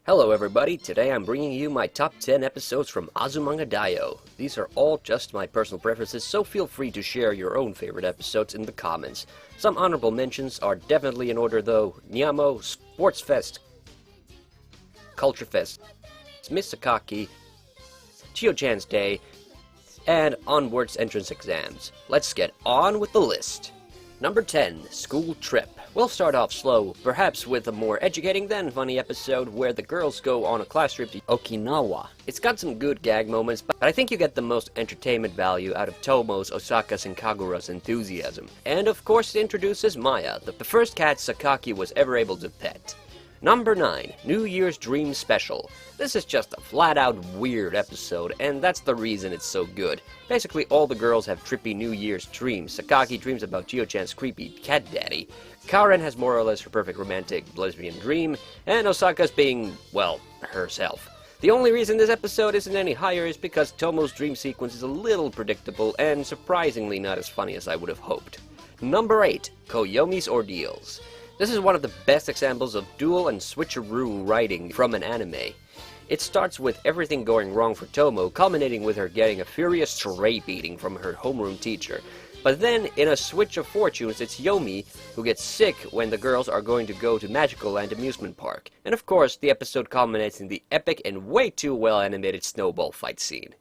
Hello everybody, today I'm bringing you my top 10 episodes from Azumanga Daioh. These are all just my personal preferences, so feel free to share your own favorite episodes in the comments. Some honorable mentions are definitely in order though: Nyamo, Sports Fest, Culture Fest, Miss Sakaki, Chio-chan's Day, and Onwards entrance exams. Let's get on with the list. Number 10, School Trip. We'll start off slow, perhaps with a more educating than funny episode where the girls go on a class trip to Okinawa. It's got some good gag moments, but I think you get the most entertainment value out of Tomo's, Osaka's, and Kagura's enthusiasm. And of course it introduces Maya, the first cat Sakaki was ever able to pet. Number 9, New Year's Dream Special. This is just a flat-out weird episode, and that's the reason it's so good. Basically, all the girls have trippy New Year's dreams. Sakaki dreams about Chio-chan's creepy cat daddy. Karen has more or less her perfect romantic lesbian dream, and Osaka's being, well, herself. The only reason this episode isn't any higher is because Tomo's dream sequence is a little predictable and surprisingly not as funny as I would have hoped. Number 8, Koyomis Ordeals. This is one of the best examples of dual and switcheroo writing from an anime. It starts with everything going wrong for Tomo, culminating with her getting a furious stray beating from her homeroom teacher. But then, in a switch of fortunes, it's Yomi who gets sick when the girls are going to go to Magical Land amusement park. And of course, the episode culminates in the epic and way too well animated snowball fight scene.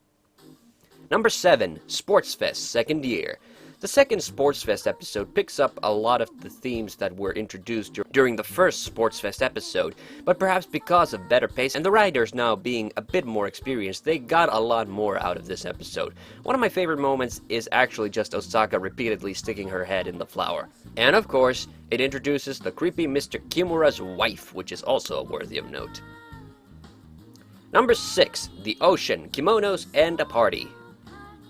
Number 7, Sports Fest, second year. The second Sports Fest episode picks up a lot of the themes that were introduced during the first Sports Fest episode, but perhaps because of better pace and the writers now being a bit more experienced, they got a lot more out of this episode. One of my favorite moments is actually just Osaka repeatedly sticking her head in the flour. And of course, it introduces the creepy Mr. Kimura's wife, which is also worthy of note. Number 6, The Ocean, Kimonos, and a Party.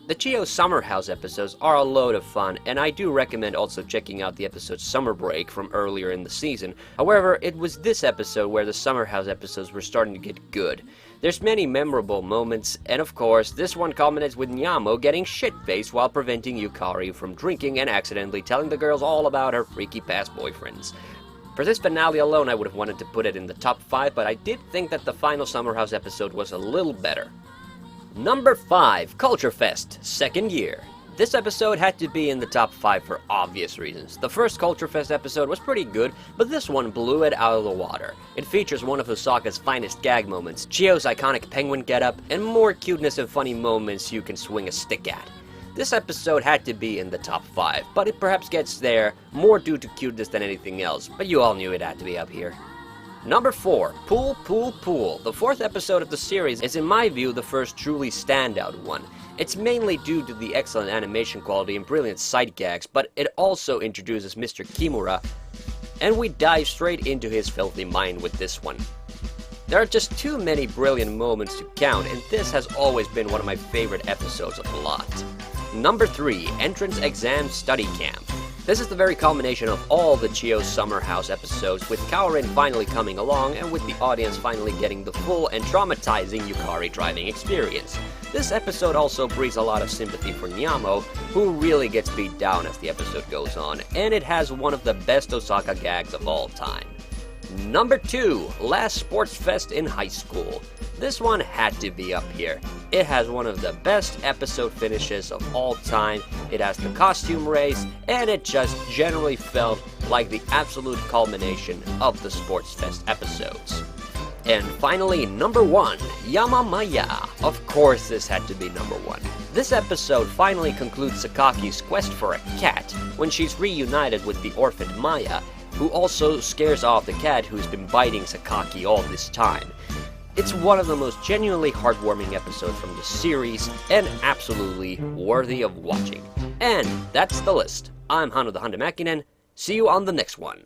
The Chio Summer House episodes are a load of fun, and I do recommend also checking out the episode Summer Break from earlier in the season. However, it was this episode where the Summer House episodes were starting to get good. There's many memorable moments, and of course, this one culminates with Nyamo getting shit-faced while preventing Yukari from drinking and accidentally telling the girls all about her freaky past boyfriends. For this finale alone, I would have wanted to put it in the top 5, but I did think that the final Summer House episode was a little better. Number 5, Culture Fest, second year. This episode had to be in the top 5 for obvious reasons. The first Culture Fest episode was pretty good, but this one blew it out of the water. It features one of Osaka's finest gag moments, Chio's iconic penguin getup, and more cuteness and funny moments you can swing a stick at. This episode had to be in the top 5, but it perhaps gets there more due to cuteness than anything else, but you all knew it had to be up here. Number 4, Pool, Pool, Pool. The fourth episode of the series is in my view the first truly standout one. It's mainly due to the excellent animation quality and brilliant sight gags, but it also introduces Mr. Kimura, and we dive straight into his filthy mind with this one. There are just too many brilliant moments to count, and this has always been one of my favorite episodes of the lot. Number 3, Entrance Exam Study Camp. This is the very culmination of all the Chio Summer House episodes, with Kaorin finally coming along and with the audience finally getting the full and traumatizing Yukari driving experience. This episode also breeds a lot of sympathy for Nyamo, who really gets beat down as the episode goes on, and it has one of the best Osaka gags of all time. Number 2, Last Sports Fest in High School. This one had to be up here. It has one of the best episode finishes of all time, it has the costume race, and it just generally felt like the absolute culmination of the Sports Fest episodes. And finally, number 1, Yamamaya. Of course this had to be number 1. This episode finally concludes Sakaki's quest for a cat when she's reunited with the orphaned Maya, who also scares off the cat who's been biting Sakaki all this time. It's one of the most genuinely heartwarming episodes from the series, and absolutely worthy of watching. And that's the list. I'm TheHande. See you on the next one.